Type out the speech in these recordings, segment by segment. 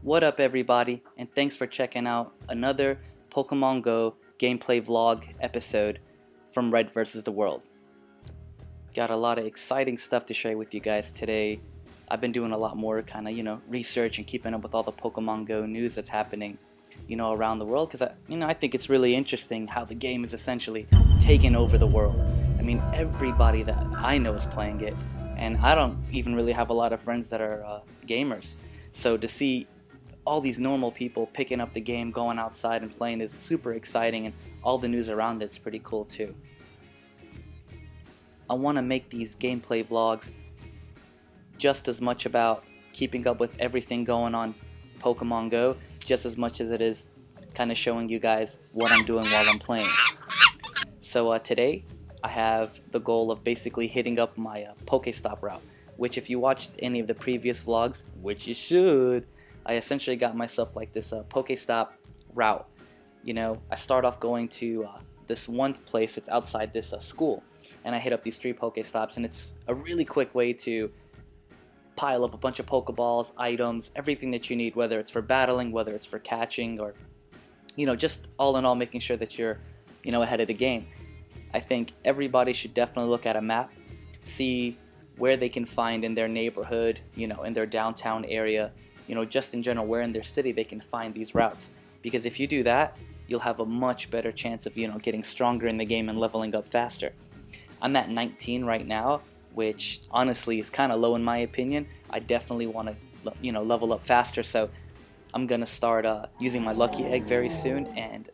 What up everybody, and thanks for checking out another Pokemon Go gameplay vlog episode from Red vs. the World. Got a lot of exciting stuff to share with you guys today. I've been doing a lot more kind of, research and keeping up with all the Pokemon Go news that's happening, around the world, because I think it's really interesting how the game is essentially taking over the world. I mean, everybody that I know is playing it, and I don't even really have a lot of friends that are gamers. So to see all these normal people picking up the game, going outside and playing is super exciting, and all the news around it's pretty cool too. I want to make these gameplay vlogs just as much about keeping up with everything going on Pokemon Go, just as much as it is kind of showing you guys what I'm doing while I'm playing. So today I have the goal of basically hitting up my Pokestop route, which if you watched any of the previous vlogs, which you should, I essentially got myself like this Pokestop route. I start off going to this one place. It's outside this school, and I hit up these 3 Pokestops, and it's a really quick way to pile up a bunch of Pokeballs, items, everything that you need, whether it's for battling, whether it's for catching, or just all in all making sure that you're ahead of the game. I think everybody should definitely look at a map, see where they can find in their neighborhood, in their downtown area, just in general where in their city they can find these routes. Because if you do that, you'll have a much better chance of getting stronger in the game and leveling up faster. I'm at 19 right now, which honestly is kind of low in my opinion. I definitely want to level up faster, so I'm gonna start using my lucky egg very soon and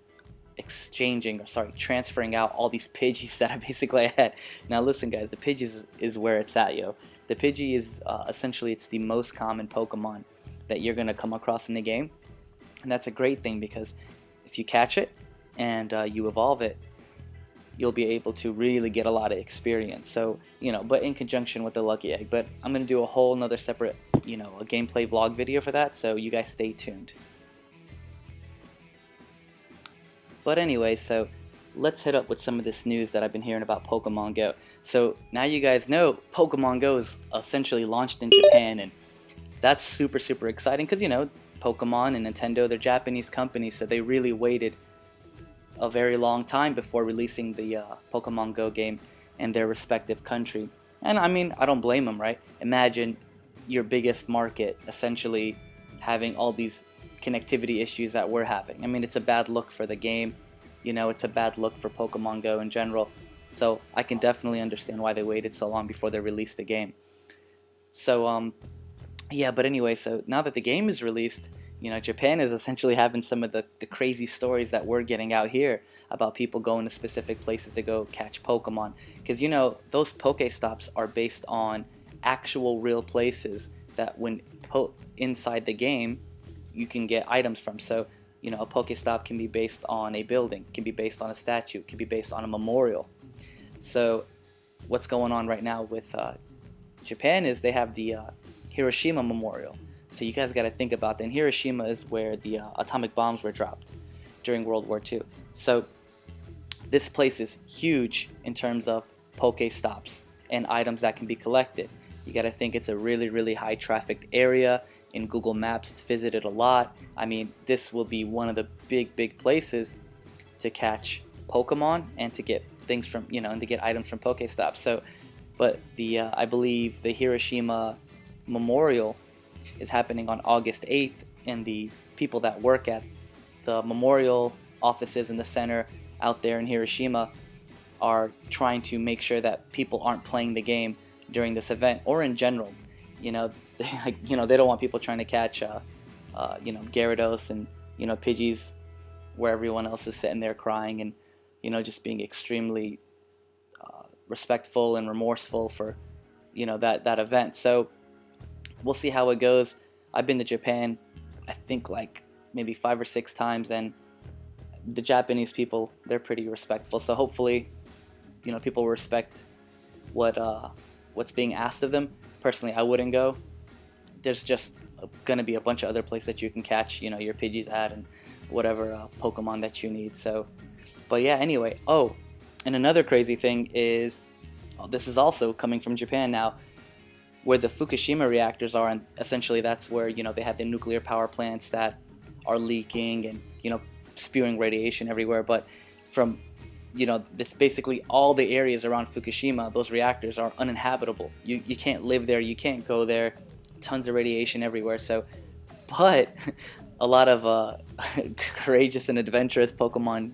transferring out all these Pidgeys that I basically had. Now listen guys, the Pidgeys is where it's at, yo. The Pidgey is essentially, it's the most common Pokemon that you're gonna come across in the game, and that's a great thing because if you catch it and you evolve it, you'll be able to really get a lot of experience. So but in conjunction with the lucky egg. But I'm gonna do a whole nother separate a gameplay vlog video for that, so you guys stay tuned. But anyway, so let's hit up with some of this news that I've been hearing about Pokemon Go. So now you guys know Pokemon Go is essentially launched in Japan, and that's super exciting because Pokemon and Nintendo, they're Japanese companies, so they really waited a very long time before releasing the Pokemon Go game in their respective country. And I mean, I don't blame them, right? Imagine your biggest market essentially having all these connectivity issues that we're having. I mean, it's a bad look for the game, it's a bad look for Pokemon Go in general. So I can definitely understand why they waited so long before they released the game. So yeah, but anyway, so now that the game is released, Japan is essentially having some of the crazy stories that we're getting out here about people going to specific places to go catch Pokemon. Because those Pokestops are based on actual real places that when put inside the game you can get items from. So a Pokestop can be based on a building, can be based on a statue, can be based on a memorial. So what's going on right now with Japan is they have the Hiroshima Memorial. So you guys got to think about that. And Hiroshima is where the atomic bombs were dropped during World War II. So this place is huge in terms of Pokestops and items that can be collected. You got to think it's a really high trafficked area. In Google Maps, it's visited a lot. I mean, this will be one of the big places to catch Pokemon and to get things from, and to get items from Pokestops. So, but the I believe the Hiroshima Memorial is happening on August 8th, and the people that work at the memorial offices in the center out there in Hiroshima are trying to make sure that people aren't playing the game during this event or in general. They don't want people trying to catch Gyarados and Pidgeys where everyone else is sitting there crying and just being extremely respectful and remorseful for that event. So we'll see how it goes. I've been to Japan, I think like maybe 5 or 6 times, and the Japanese people, they're pretty respectful. So hopefully, people respect what's being asked of them. Personally, I wouldn't go. There's just going to be a bunch of other places that you can catch, your Pidgeys at and whatever Pokemon that you need. So, but yeah, anyway. Oh, and another crazy thing is, this is also coming from Japan now. where the Fukushima reactors are, and essentially that's where, they have the nuclear power plants that are leaking and, spewing radiation everywhere. But from, this basically all the areas around Fukushima, those reactors are uninhabitable. You can't live there, you can't go there, tons of radiation everywhere. So, but a lot of courageous and adventurous Pokemon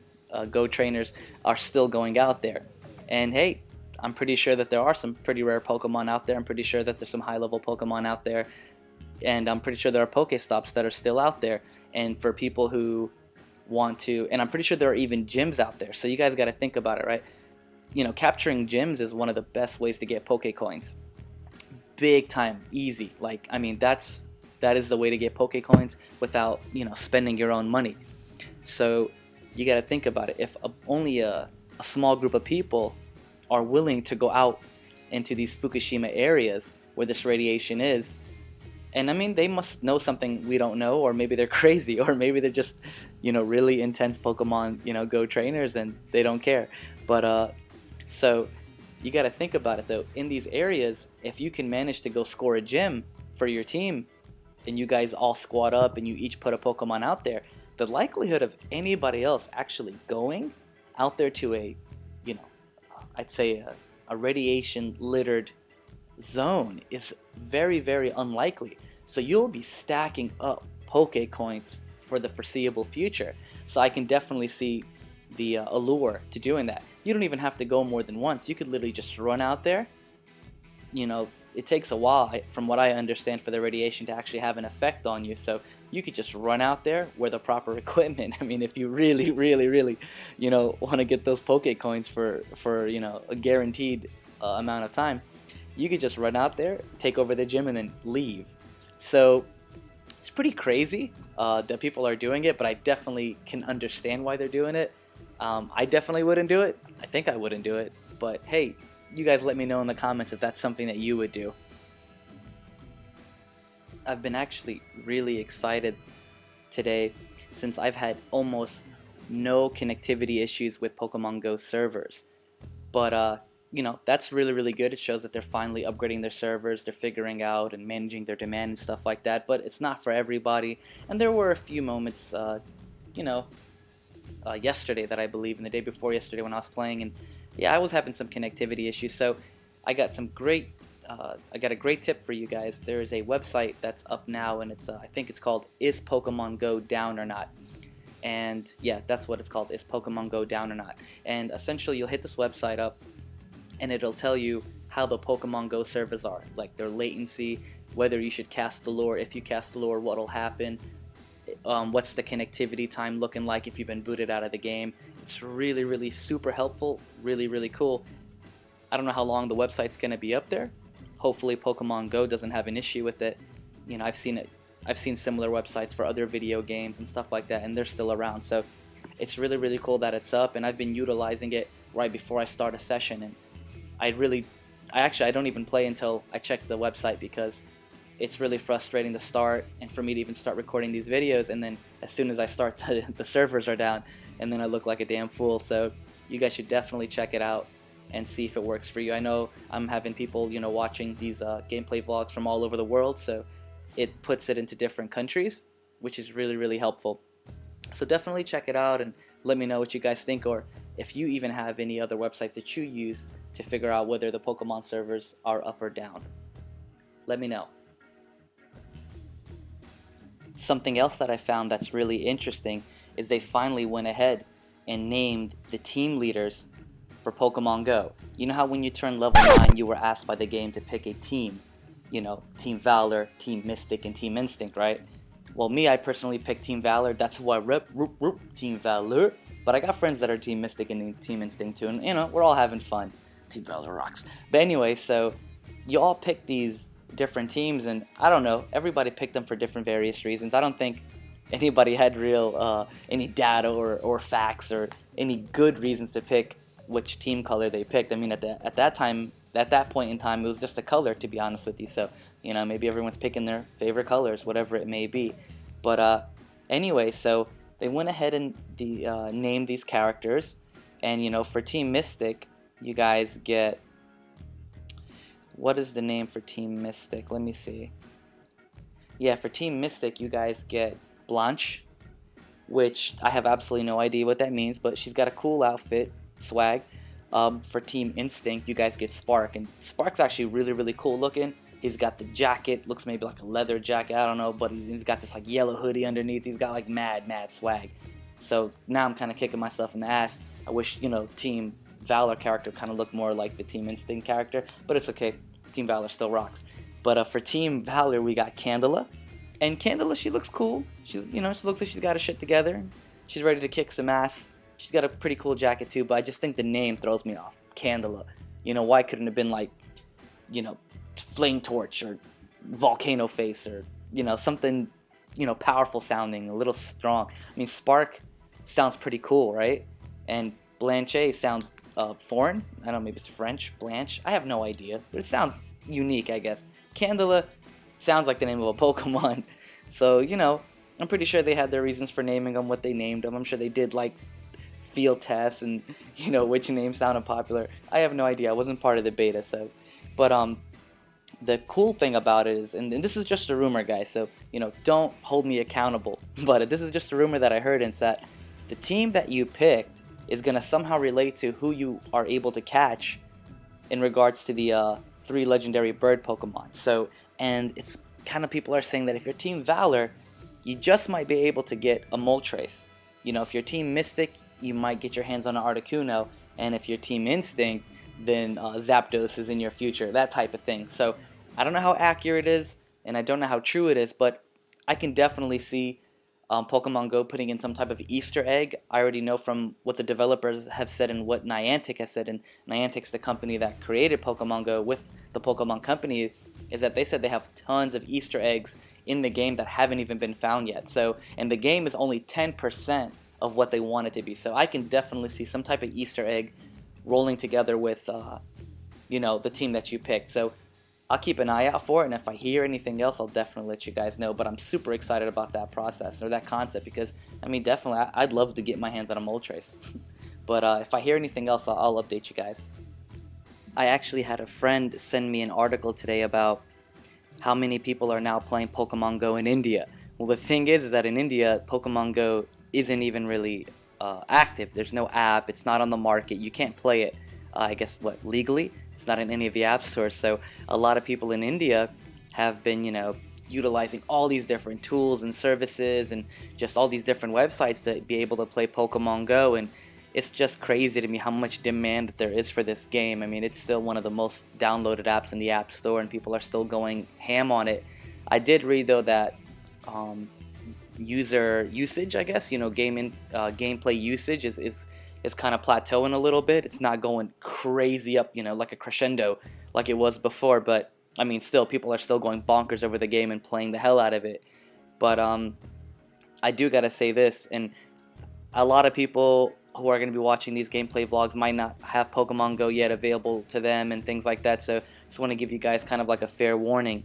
Go trainers are still going out there. And hey, I'm pretty sure that there are some pretty rare Pokemon out there. I'm pretty sure that there's some high-level Pokemon out there. And I'm pretty sure there are Pokestops that are still out there. And for people who want to, and I'm pretty sure there are even gyms out there. So you guys got to think about it, right? Capturing gyms is one of the best ways to get Pokecoins. Big time, easy. Like, I mean, that is the way to get Pokecoins without, spending your own money. So you got to think about it. If only a small group of people are willing to go out into these Fukushima areas where this radiation is, and I mean, they must know something we don't know, or maybe they're crazy, or maybe they're just, really intense Pokemon, Go trainers, and they don't care. But so you got to think about it though. In these areas, if you can manage to go score a gym for your team, and you guys all squad up and you each put a Pokemon out there, the likelihood of anybody else actually going out there to a, I'd say a radiation littered zone is very, very unlikely. So you'll be stacking up Pokecoins for the foreseeable future. So I can definitely see the allure to doing that. You don't even have to go more than once. You could literally just run out there. It takes a while, from what I understand, for the radiation to actually have an effect on you. So you could just run out there with the proper equipment. I mean, if you really, really, really, want to get those Pokecoins for a guaranteed amount of time, you could just run out there, take over the gym, and then leave. So it's pretty crazy that people are doing it, but I definitely can understand why they're doing it. I definitely wouldn't do it. I think I wouldn't do it. But hey, you guys let me know in the comments if that's something that you would do. I've been actually really excited today since I've had almost no connectivity issues with Pokemon Go servers. But that's really, really good. It shows that they're finally upgrading their servers, they're figuring out and managing their demand and stuff like that. But it's not for everybody. And there were a few moments, yesterday that I believe, and the day before yesterday when I was playing, and yeah, I was having some connectivity issues. So I got a great tip for you guys. There is a website that's up now, and it's I think it's called Is Pokemon Go Down or Not? And yeah, that's what it's called, Is Pokemon Go Down or Not? And essentially you'll hit this website up and it'll tell you how the Pokemon Go servers are, like their latency, whether you should cast the lure, if you cast the lure, what'll happen, what's the connectivity time looking like if you've been booted out of the game. It's really, really super helpful, really, really cool. I don't know how long the website's going to be up there. Hopefully Pokemon Go doesn't have an issue with it. I've seen similar websites for other video games and stuff like that, and they're still around. So it's really, really cool that it's up, and I've been utilizing it right before I start a session. And I don't even play until I check the website, because it's really frustrating to start and for me to even start recording these videos, and then as soon as I start, the servers are down, and then I look like a damn fool. So you guys should definitely check it out and see if it works for you. I know I'm having people, watching these gameplay vlogs from all over the world, so it puts it into different countries, which is really, really helpful. So definitely check it out and let me know what you guys think, or if you even have any other websites that you use to figure out whether the Pokemon servers are up or down. Let me know. Something else that I found that's really interesting is they finally went ahead and named the team leaders for Pokemon Go. You know how when you turn level 9 you were asked by the game to pick a team, Team Valor, Team Mystic, and Team Instinct, right? Well, I personally picked Team Valor. That's who I rep, Team Valor. But I got friends that are Team Mystic and Team Instinct too, and we're all having fun. Team Valor rocks. But anyway, so you all pick these different teams, and I don't know, everybody picked them for different various reasons. I don't think anybody had any data or facts or any good reasons to pick which team color they picked. I mean, at that point in time, it was just a color, to be honest with you. So maybe everyone's picking their favorite colors, whatever it may be. But anyway, so they went ahead and named these characters, and for Team Mystic, you guys get what is the name for Team Mystic? Let me see. Yeah, for Team Mystic, you guys get Blanche, which I have absolutely no idea what that means, but she's got a cool outfit, swag. For Team Instinct, you guys get Spark, and Spark's actually really, really cool looking. He's got the jacket, looks maybe like a leather jacket, I don't know, but he's got this like yellow hoodie underneath. He's got like mad swag. So now I'm kind of kicking myself in the ass. I wish, Team Valor character kind of looked more like the Team Instinct character, but it's okay. Team Valor still rocks. But for Team Valor, we got Candela. And Candela, she looks cool. She looks like she's got her shit together. She's ready to kick some ass. She's got a pretty cool jacket too, but I just think the name throws me off. Candela. Why couldn't it have been like, Flame Torch or Volcano Face or, something, powerful sounding, a little strong. I mean, Spark sounds pretty cool, right? And Blanche sounds foreign. I don't know, maybe it's French. Blanche. I have no idea, but it sounds unique, I guess. Candela sounds like the name of a Pokemon. So, I'm pretty sure they had their reasons for naming them what they named them. I'm sure they did like field tests and, which name sounded popular. I have no idea. I wasn't part of the beta, so. But the cool thing about it is, and this is just a rumor, guys, so, don't hold me accountable. But this is just a rumor that I heard, and it's that the team that you picked is going to somehow relate to who you are able to catch in regards to the 3 legendary bird Pokemon. So, and it's kind of, people are saying that if you're Team Valor, you just might be able to get a Moltres. If you're Team Mystic, you might get your hands on an Articuno, and if you're Team Instinct, then Zapdos is in your future, that type of thing. So, I don't know how accurate it is, and I don't know how true it is, but I can definitely see Pokemon Go putting in some type of Easter egg. I already know from what the developers have said and what Niantic has said, and Niantic's the company that created Pokemon Go with the Pokemon Company, is that they said they have tons of Easter eggs in the game that haven't even been found yet. So, and the game is only 10% of what they want it to be. So I can definitely see some type of Easter egg rolling together with, the team that you picked. So I'll keep an eye out for it, and if I hear anything else, I'll definitely let you guys know. But I'm super excited about that process, or that concept, because, definitely, I'd love to get my hands on a Moltres. But if I hear anything else, I'll update you guys. I actually had a friend send me an article today about how many people are now playing Pokemon Go in India. Well, the thing is that in India, Pokemon Go isn't even really active. There's no app. It's not on the market. You can't play it, legally? It's not in any of the app stores. So a lot of people in India have been, utilizing all these different tools and services and just all these different websites to be able to play Pokemon Go. And it's just crazy to me how much demand that there is for this game. It's still one of the most downloaded apps in the App Store, and people are still going ham on it. I did read, though, that user usage, gameplay usage is kind of plateauing a little bit. It's not going crazy up, like a crescendo like it was before, but still, people are still going bonkers over the game and playing the hell out of it. But I do gotta say this, and a lot of people who are going to be watching these gameplay vlogs might not have Pokemon Go yet available to them and things like that, so just want to give you guys kind of like a fair warning.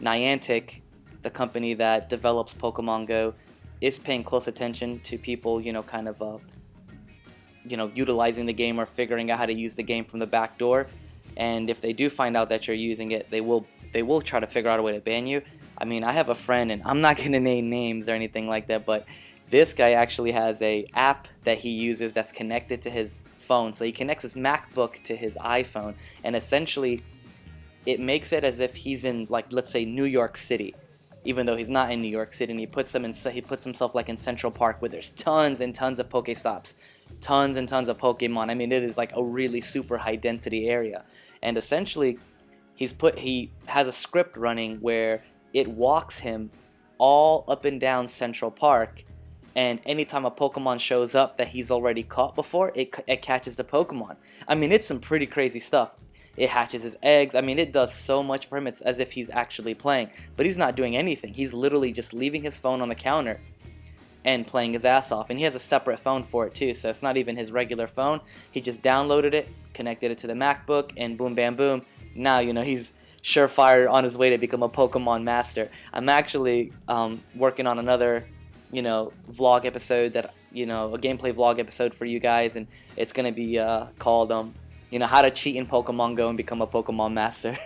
Niantic, the company that develops Pokemon Go, is paying close attention to people, utilizing the game or figuring out how to use the game from the back door. And if they do find out that you're using it, they will try to figure out a way to ban you. I have a friend, and I'm not going to name names or anything like that, but this guy actually has a app that he uses that's connected to his phone. So he connects his MacBook to his iPhone, and essentially it makes it as if he's in, like, let's say New York City, even though he's not in New York City. And he puts himself like in Central Park, where there's tons and tons of Pokestops, tons and tons of Pokemon. It is like a really super high density area. And essentially he has a script running where it walks him all up and down Central Park, and anytime a Pokemon shows up that he's already caught before, it catches the Pokemon. It's some pretty crazy stuff. It hatches his eggs. It does so much for him. It's as if he's actually playing, but he's not doing anything. He's literally just leaving his phone on the counter and playing his ass off. And he has a separate phone for it too, so it's not even his regular phone. He just downloaded it, connected it to the MacBook, and boom, bam, boom. Now, he's surefire on his way to become a Pokemon master. I'm actually working on another, vlog episode, that, a gameplay vlog episode for you guys, and it's going to be called how to cheat in Pokemon Go and become a Pokemon master.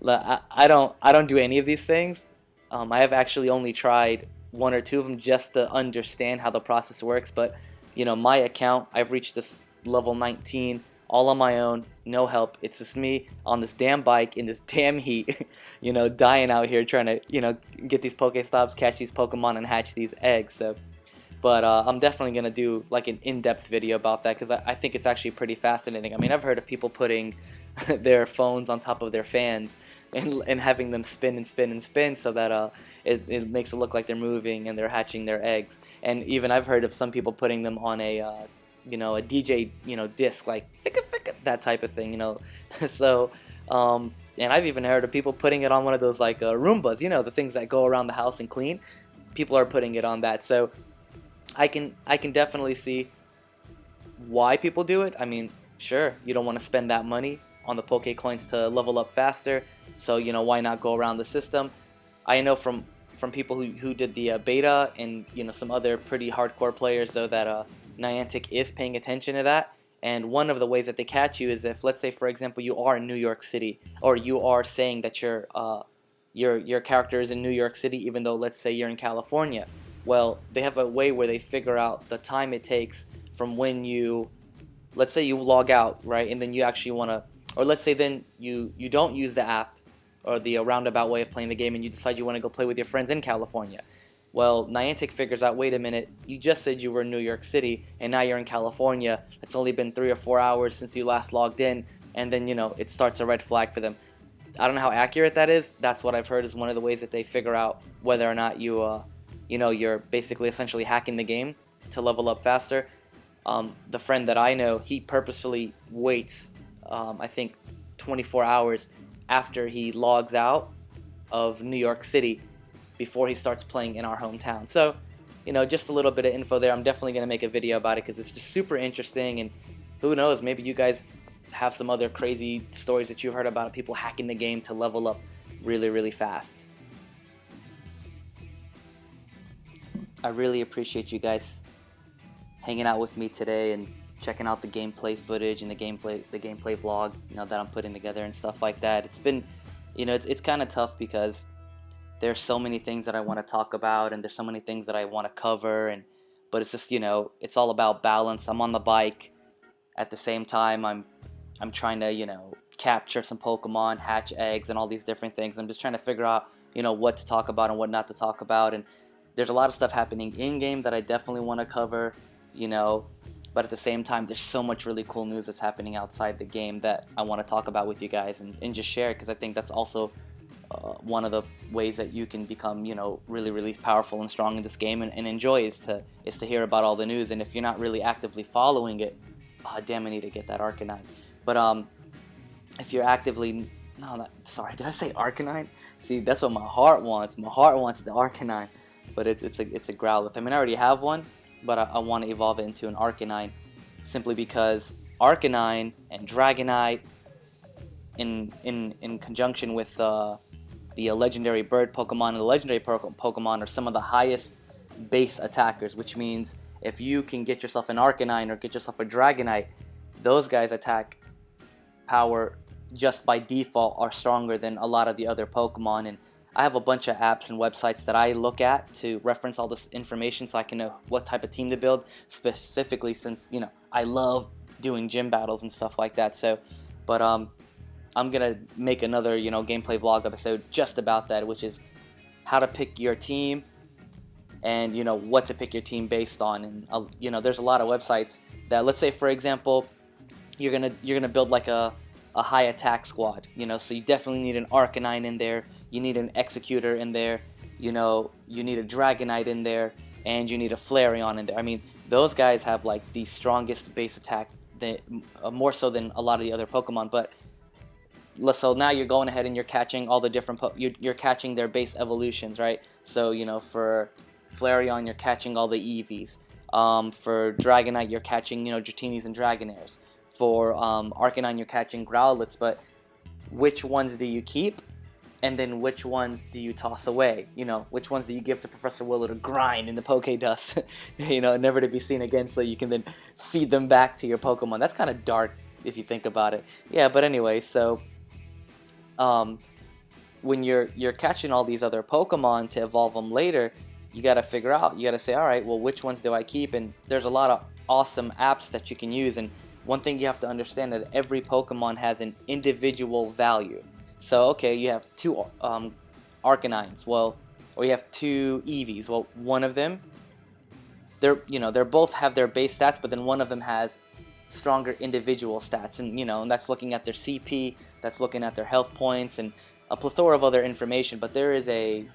I don't do any of these things. I have actually only tried one or two of them just to understand how the process works. But my account, I've reached this level 19 all on my own, no help. It's just me on this damn bike in this damn heat, dying out here trying to get these Pokestops, catch these Pokemon, and hatch these eggs. So. But I'm definitely going to do like an in-depth video about that because I think it's actually pretty fascinating. I mean, I've heard of people putting their phones on top of their fans and having them spin and spin and spin so that it makes it look like they're moving and they're hatching their eggs. And even I've heard of some people putting them on a DJ disc, like that type of thing. So and I've even heard of people putting it on one of those like Roombas, the things that go around the house and clean. People are putting it on that. So I can definitely see why people do it. I mean, sure, you don't want to spend that money on the Poke Coins to level up faster, so why not go around the system? I know from people who did the beta and some other pretty hardcore players though that Niantic is paying attention to that. And one of the ways that they catch you is if, let's say for example, you are in New York City, or you are saying that your character is in New York City even though let's say you're in California. Well, they have a way where they figure out the time it takes from when let's say you log out, right, and then you actually want to, or let's say then you don't use the app or the roundabout way of playing the game and you decide you want to go play with your friends in California. Well, Niantic figures out, wait a minute, you just said you were in New York City and now you're in California. It's only been 3 or 4 hours since you last logged in, and then it starts a red flag for them. I don't know how accurate that is. That's what I've heard is one of the ways that they figure out whether or not you're basically essentially hacking the game to level up faster. The friend that I know, he purposefully waits, I think 24 hours after he logs out of New York City before he starts playing in our hometown. So, just a little bit of info there. I'm definitely going to make a video about it because it's just super interesting, and who knows, maybe you guys have some other crazy stories that you've heard about people hacking the game to level up really, really fast. I really appreciate you guys hanging out with me today and checking out the gameplay footage and the gameplay vlog, that I'm putting together and stuff like that. It's been, it's kind of tough because there's so many things that I want to talk about and there's so many things that I want to cover, but it's just, it's all about balance. I'm on the bike at the same time. I'm trying to, capture some Pokemon, hatch eggs, and all these different things. I'm just trying to figure out, what to talk about and what not to talk about. And there's a lot of stuff happening in-game that I definitely want to cover, but at the same time, there's so much really cool news that's happening outside the game that I want to talk about with you guys and just share, because I think that's also one of the ways that you can become, really, really powerful and strong in this game and enjoy is to hear about all the news. And if you're not really actively following it, damn, I need to get that Arcanine. But if you're actively, sorry, did I say Arcanine? See, that's what my heart wants. My heart wants the Arcanine. But it's a Growlithe. I mean, I already have one, but I want to evolve it into an Arcanine, simply because Arcanine and Dragonite, in conjunction with the legendary bird Pokemon and the legendary Pokemon, are some of the highest base attackers. Which means if you can get yourself an Arcanine or get yourself a Dragonite, those guys' attack power just by default are stronger than a lot of the other Pokemon. And I have a bunch of apps and websites that I look at to reference all this information so I can know what type of team to build, specifically since, I love doing gym battles and stuff like that. So, but I'm going to make another, gameplay vlog episode just about that, which is how to pick your team and, what to pick your team based on. And, there's a lot of websites that, let's say, for example, you're going to build like a high attack squad, so you definitely need an Arcanine in there. You need an Executor in there, you need a Dragonite in there, and you need a Flareon in there. I mean, those guys have like the strongest base attack, more so than a lot of the other Pokemon. But so now you're going ahead and you're catching all the different, you're catching their base evolutions, right? So, for Flareon, you're catching all the Eevees. For Dragonite, you're catching, Dratinis and Dragonairs. For Arcanine, you're catching Growlithes. But which ones do you keep? And then which ones do you toss away? Which ones do you give to Professor Willow to grind in the Pokédust, never to be seen again, so you can then feed them back to your Pokemon? That's kind of dark if you think about it. Yeah, but anyway, so um, when you're catching all these other Pokemon to evolve them later, you got to figure out, you got to say, all right, well, which ones do I keep? And there's a lot of awesome apps that you can use. And one thing you have to understand that every Pokemon has an individual value. So, okay, you have two Arcanines, well, or you have two Eevees. Well, one of them, they're both have their base stats, but then one of them has stronger individual stats, and that's looking at their CP, that's looking at their health points, and a plethora of other information. But there is a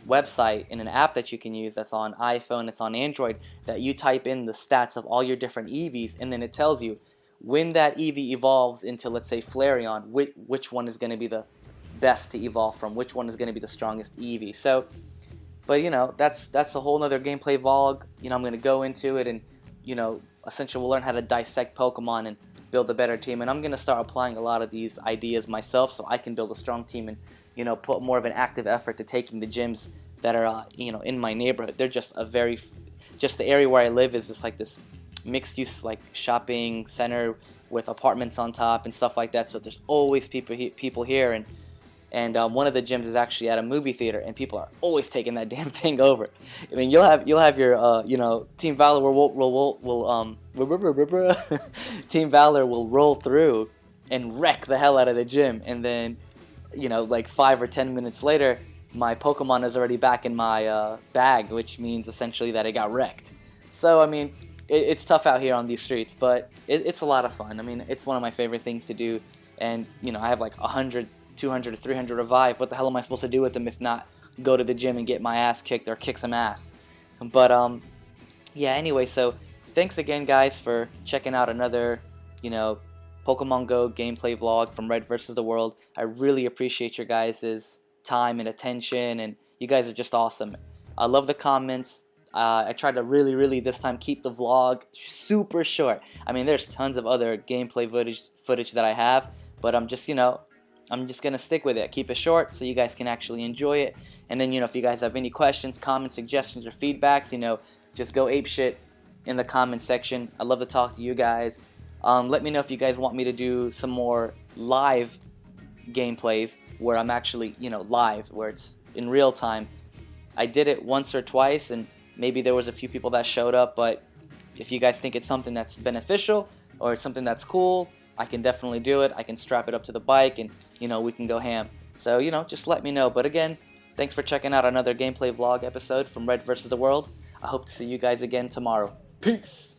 website and an app that you can use that's on iPhone, it's on Android, that you type in the stats of all your different Eevees, and then it tells you when that Eevee evolves into, let's say, Flareon, which one is going to be the best to evolve from, which one is going to be the strongest Eevee. So, but that's a whole nother gameplay vlog. I'm going to go into it, and essentially we'll learn how to dissect Pokemon and build a better team. And I'm going to start applying a lot of these ideas myself, so I can build a strong team and put more of an active effort to taking the gyms that are in my neighborhood. They're just just the area where I live is just like this mixed use like shopping center with apartments on top and stuff like that. So there's always people here, and one of the gyms is actually at a movie theater, and people are always taking that damn thing over. I mean, you'll have your Team Valor will Team Valor will roll through and wreck the hell out of the gym, and then like 5 or 10 minutes later, my Pokemon is already back in my bag, which means essentially that it got wrecked. So I mean, it's tough out here on these streets, but it's a lot of fun. I mean, it's one of my favorite things to do, and I have like 100, 200, 300 revive. What the hell am I supposed to do with them if not go to the gym and get my ass kicked or kick some ass? But yeah, anyway, so thanks again, guys, for checking out another Pokemon Go gameplay vlog from Red vs. the World. I really appreciate your guys' time and attention, and you guys are just awesome. I love the comments. I tried to really this time keep the vlog super short. I mean, there's tons of other gameplay footage that I have, but I'm just gonna stick with it. Keep it short so you guys can actually enjoy it. And then if you guys have any questions, comments, suggestions, or feedbacks, just go apeshit in the comment section. I love to talk to you guys. Let me know if you guys want me to do some more live gameplays where I'm actually live, where it's in real time. I did it once or twice, and maybe there was a few people that showed up, but if you guys think it's something that's beneficial or something that's cool, I can definitely do it. I can strap it up to the bike, and we can go ham. So just let me know. But again, thanks for checking out another gameplay vlog episode from Red vs. the World. I hope to see you guys again tomorrow. Peace!